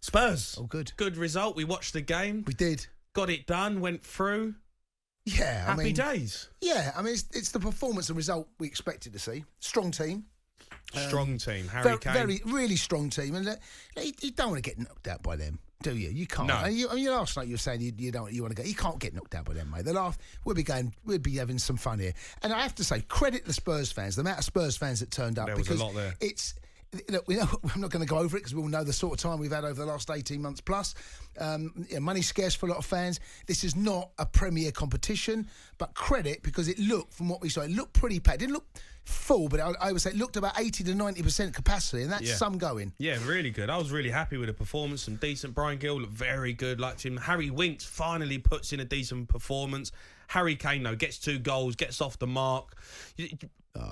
Spurs. Oh, good. Good result. We watched the game. We did. Got it done. Went through. Yeah, Happy days. Yeah, I mean, it's the performance and result we expected to see. Strong team. Strong team. Harry Kane. Really strong team. And you don't want to get knocked out by them, do you? You can't. No. I mean, last night you were saying you want to go. You can't get knocked out by them, mate. We'll be having some fun here. And I have to say, credit the Spurs fans, the amount of Spurs fans that turned up. There was a lot there. Look, we know, I'm not going to go over it because we all know the sort of time we've had over the last 18 months plus. Money's scarce for a lot of fans. This is not a Premier competition, but credit because it looked, from what we saw, it looked pretty packed. It didn't look full, but I would say it looked about 80 to 90% capacity, and that's some going. Yeah, really good. I was really happy with the performance. Some decent. Brian Gill looked very good, liked him. Harry Winks finally puts in a decent performance. Harry Kane, though, gets 2 goals, gets off the mark.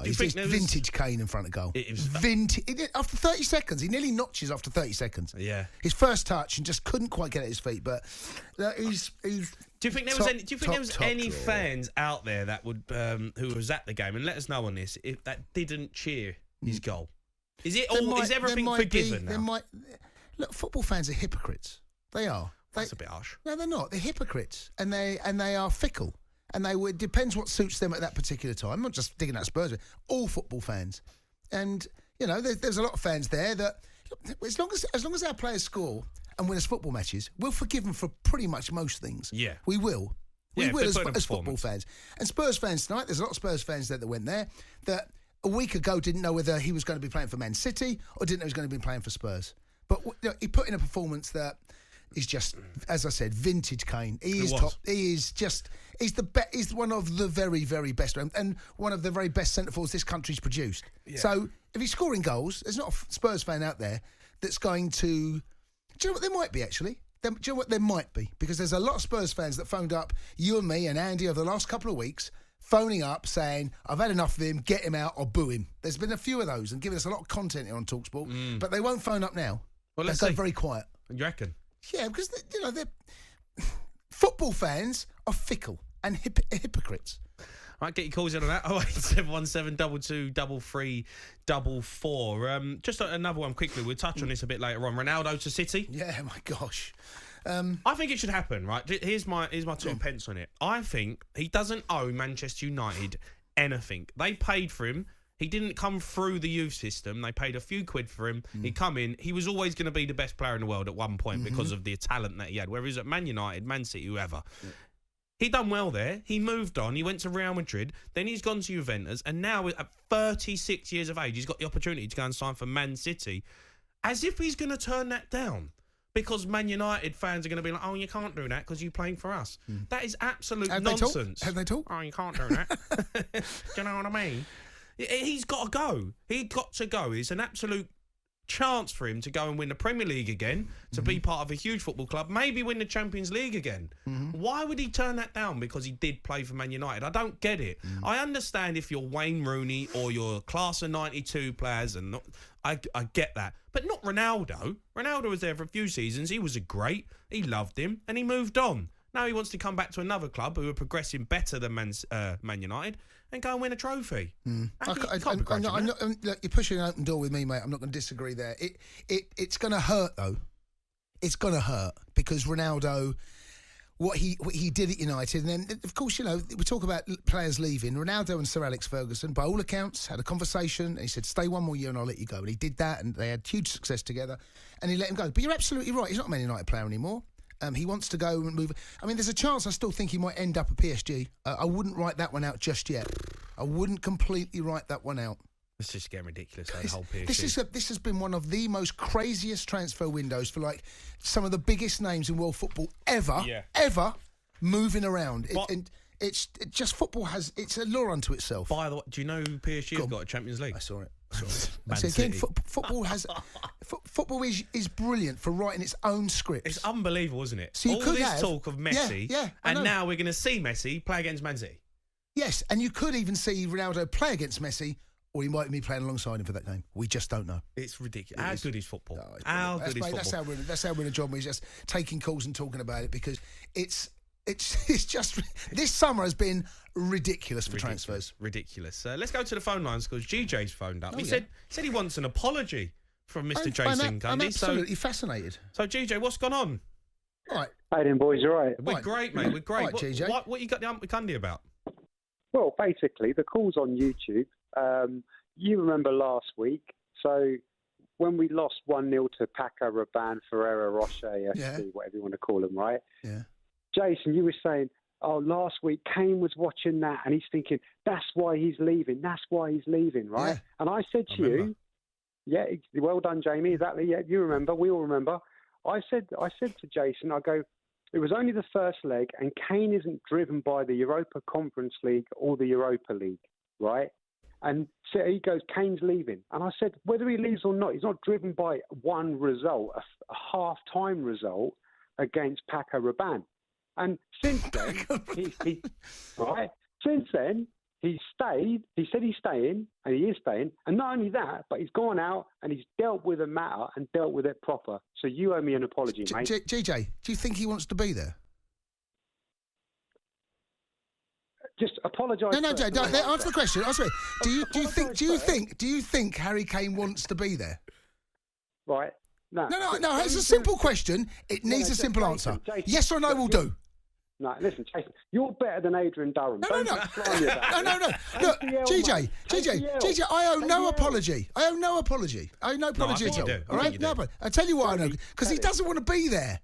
He's just vintage Kane in front of goal. It was vintage. After 30 seconds, he nearly notches after 30 seconds. Yeah. His first touch and just couldn't quite get at his feet. But he's Do you think there was any fans out there that would who was at the game, and let us know on this, if that didn't cheer his goal? Is it all? Is everything forgiven now? Look, football fans are hypocrites. They are. That's a bit harsh. No, they're not. They're hypocrites, and they are fickle. And it depends what suits them at that particular time. I'm not just digging at Spurs, all football fans. And, there's a lot of fans there that, as long as our players score and win us football matches, we'll forgive them for pretty much most things. Yeah. We will. We will as football fans. And Spurs fans tonight, there's a lot of Spurs fans that went there that a week ago didn't know whether he was going to be playing for Man City or didn't know he was going to be playing for Spurs. But he put in a performance that is just, as I said, vintage Kane. He is top. He is just. He's He's one of the very, very best, and one of the very best centre forwards this country's produced. Yeah. So if he's scoring goals, there's not a Spurs fan out there that's going to. Do you know what there might be actually? Do you know what there might be? Because there's a lot of Spurs fans that phoned up you and me and Andy over the last couple of weeks, phoning up saying, "I've had enough of him. Get him out or boo him." There's been a few of those and giving us a lot of content here on talkSPORT, but they won't phone up now. Well, let's go very quiet. You reckon? Yeah, because they're football fans are fickle and hypocrites. Right, get your calls in on that. 08717 22 33 44. Just another one quickly. We'll touch on this a bit later on. Ronaldo to City. Yeah, my gosh. I think it should happen. Right. Here's my 2 pence on it. I think he doesn't owe Manchester United anything. They paid for him. He didn't come through the youth system. They paid a few quid for him. He come in. He was always going to be the best player in the world at one point because of the talent that he had, whether he was at Man United, Man City, whoever. Yeah. He done well there. He moved on. He went to Real Madrid. Then he's gone to Juventus. And now at 36 years of age, he's got the opportunity to go and sign for Man City. As if he's going to turn that down. Because Man United fans are going to be like, "Oh, you can't do that because you're playing for us." That is absolute nonsense. Have they talked? Oh, you can't do that. Do you know what I mean? He's got to go. He's got to go. It's an absolute chance for him to go and win the Premier League again, to be part of a huge football club, maybe win the Champions League again. Why would he turn that down because he did play for Man United? I don't get it. I understand if you're Wayne Rooney or you're class of 92 players, and I get that. But not Ronaldo. Ronaldo was there for a few seasons. He was great. He loved him and he moved on. Now he wants to come back to another club who are progressing better than Man United and go and win a trophy. Look, you're pushing an open door with me, mate. I'm not going to disagree there. It's going to hurt, though. It's going to hurt because Ronaldo, what he did at United, and then, of course, we talk about players leaving. Ronaldo and Sir Alex Ferguson, by all accounts, had a conversation. And he said, "Stay one more year and I'll let you go." And he did that, and they had huge success together. And he let him go. But you're absolutely right. He's not a Man United player anymore. He wants to go and move. I mean, there's a chance I still think he might end up at PSG. I wouldn't write that one out just yet. I wouldn't completely write that one out. It's just getting ridiculous, that whole PSG. This has been one of the most craziest transfer windows for some of the biggest names in world football ever moving around. It's just football it's a lure unto itself. By the way, do you know PSG have got a Champions League? I saw it. Again, football football is brilliant for writing its own scripts. It's unbelievable, isn't it? So all this talk of Messi, and now we're going to see Messi play against Man City. Yes, and you could even see Ronaldo play against Messi, or he might be playing alongside him for that game. We just don't know. It's ridiculous. How good is football? Football? That's how we're in a job. We're just taking calls and talking about it because it's just this summer has been ridiculous for transfers. Ridiculous. Let's go to the phone lines because GJ's phoned up. He said he wants an apology from Mr. Jason Cundy. I'm absolutely fascinated. So, GJ, what's gone on? All right. Hey then, boys, you all right? We're great, mate. We're great. Right, GJ. What you got the ump with Cundy about? Well, basically, the call's on YouTube. You remember last week, so when we lost 1-0 to Paco Rabanne, Ferreira Rocher, FC, whatever you want to call them, right? Yeah. Jason, you were saying, last week Kane was watching that and he's thinking, that's why he's leaving, right? Yeah. And I said to you, yeah, well done, Jamie, exactly, yeah, you remember, we all remember. I said to Jason, I go, it was only the first leg and Kane isn't driven by the Europa Conference League or the Europa League, right? And so he goes, Kane's leaving. And I said, whether he leaves or not, he's not driven by one result, a half-time result against Paco Rabanne. And since then, Since then, he stayed. He said he's staying, and he is staying. And not only that, but he's gone out and he's dealt with the matter and dealt with it proper. So you owe me an apology, mate. GJ, do you think he wants to be there? Just apologise. No, Jay. Answer the question. Do you think Harry Kane wants to be there? Right. No. It's a simple question. It needs a simple answer. Jason, yes or no will do. No, listen, Jason, you're better than Adrian Durham. No. Look, GJ, I owe no apology. I owe no apology at all. All right? No, but I tell you what I know, because he doesn't want to be there.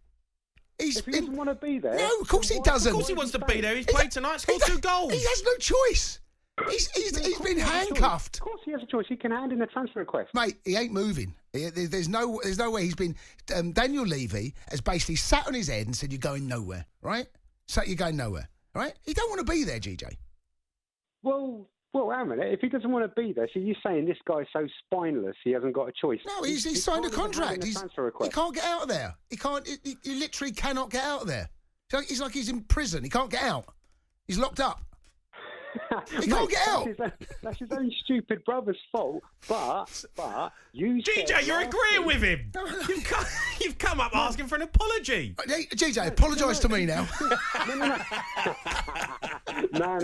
If he doesn't want to be there... No, of course he doesn't. Of course he wants to be there. He's played tonight, scored 2 goals. He has no choice. He's been handcuffed. Of course he has a choice. He can hand in a transfer request. Mate, he ain't moving. There's no way he's been... Daniel Levy has basically sat on his head and said, you're going nowhere, right? So you're going nowhere, right? He don't want to be there, GJ. Well, hang on a minute. If he doesn't want to be there, so you're saying this guy's so spineless he hasn't got a choice? No, he's signed a contract. He can't get out of there. He literally cannot get out of there. It's like he's in prison. He can't get out. He's locked up. He can't get out. That's his own stupid brother's fault. But you, GJ, you're agreeing with him. You've come up asking for an apology. GJ, apologise to me now. No.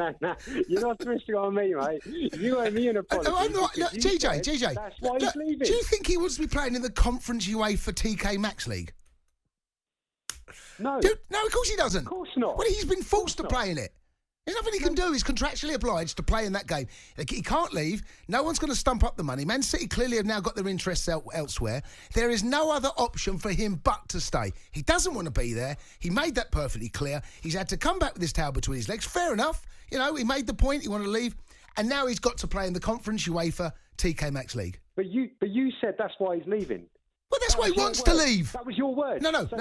You're not twisting on me, mate. You owe me an apology. I'm not. Look, GJ. That's why he's leaving. Do you think he wants to be playing in the Conference UEFA TK Maxx League? No. No, of course he doesn't. Of course not. Well, he's been forced to play in it. There's nothing he can do. He's contractually obliged to play in that game. He can't leave. No one's going to stump up the money. Man City clearly have now got their interests elsewhere. There is no other option for him but to stay. He doesn't want to be there. He made that perfectly clear. He's had to come back with his tail between his legs. Fair enough. You know, he made the point. He wanted to leave. And now he's got to play in the Conference UEFA TK Maxx League. But you said that's why he's leaving. Well, that's why he wants to leave. That was your word. No. So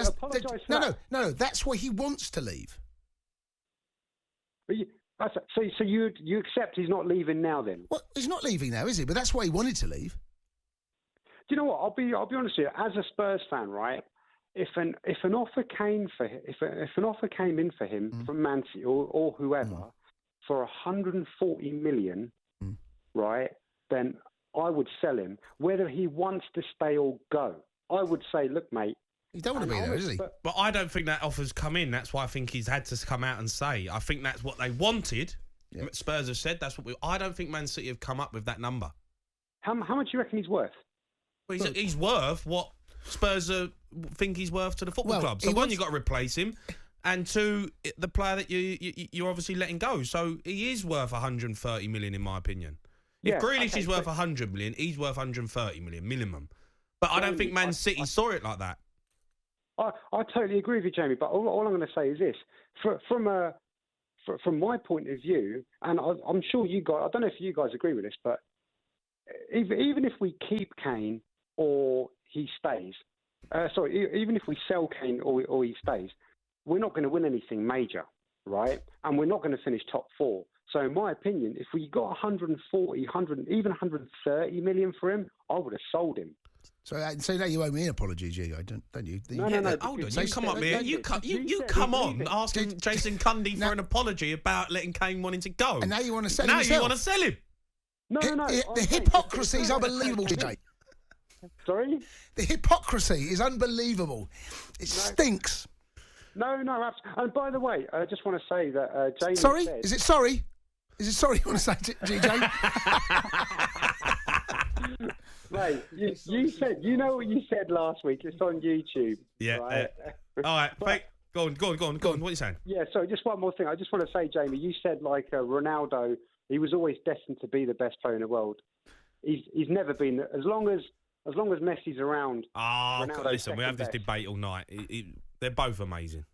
That's why he wants to leave. But so you accept he's not leaving now then? Well, he's not leaving now, is he? But that's why he wanted to leave. Do you know what? I'll be honest with you. As a Spurs fan, right? If an offer came in for him from Man City or whoever for 140 million, right? Then I would sell him, whether he wants to stay or go. I would say, look, mate. He don't want to be there, does he? But I don't think that offer's come in. That's why I think he's had to come out and say. I think that's what they wanted. Yep. Spurs have said that's what I don't think Man City have come up with that number. How much do you reckon he's worth? Well, he's worth what Spurs think he's worth to the football club. So one, you've got to replace him, and two, the player that you're obviously letting go. So he is worth 130 million, in my opinion. If Grealish is worth 100 million, he's worth 100 million minimum. But I don't think Man City saw it like that. I totally agree with you, Jamie. But all I'm going to say is this: from my point of view, and I'm sure you guys, I don't know if you guys agree with this, but even if we keep Kane or he stays, even if we sell Kane or he stays, we're not going to win anything major, right? And we're not going to finish top 4. So in my opinion, if we got 140, 100, even 130 million for him, I would have sold him. So now you owe me an apology, G. Don't you? No. Hold on, you come up here. You come on asking Jason Cundy for an apology about letting Kane wanting to go. And now you want to sell him. Now you want to sell him. No. The hypocrisy is unbelievable, G. Sorry? The hypocrisy is unbelievable. It stinks. No, absolutely. And by the way, I just want to say that Jamie Sorry? said... Is it sorry? Is it sorry you want to say, GJ? Mate, you said, you know what you said last week. It's on YouTube. Yeah. Right? All right. Go on. What are you saying? Yeah. So just one more thing. I just want to say, Jamie, you said like Ronaldo. He was always destined to be the best player in the world. He's never been. As long as Messi's around. Listen, we have this debate all night. They're both amazing.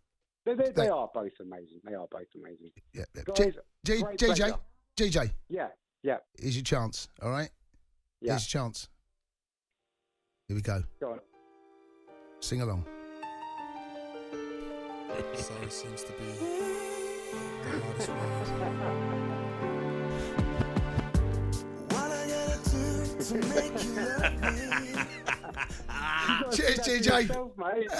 They are both amazing. Yeah. Guys, GJ. Yeah. Here's your chance. All right. Yeah. Here's your chance. Here we go. Go on. Sing along. Sorry seems to be the hardest word. What I gotta do to make you love me? Cheers, GJ. Yourself, mate.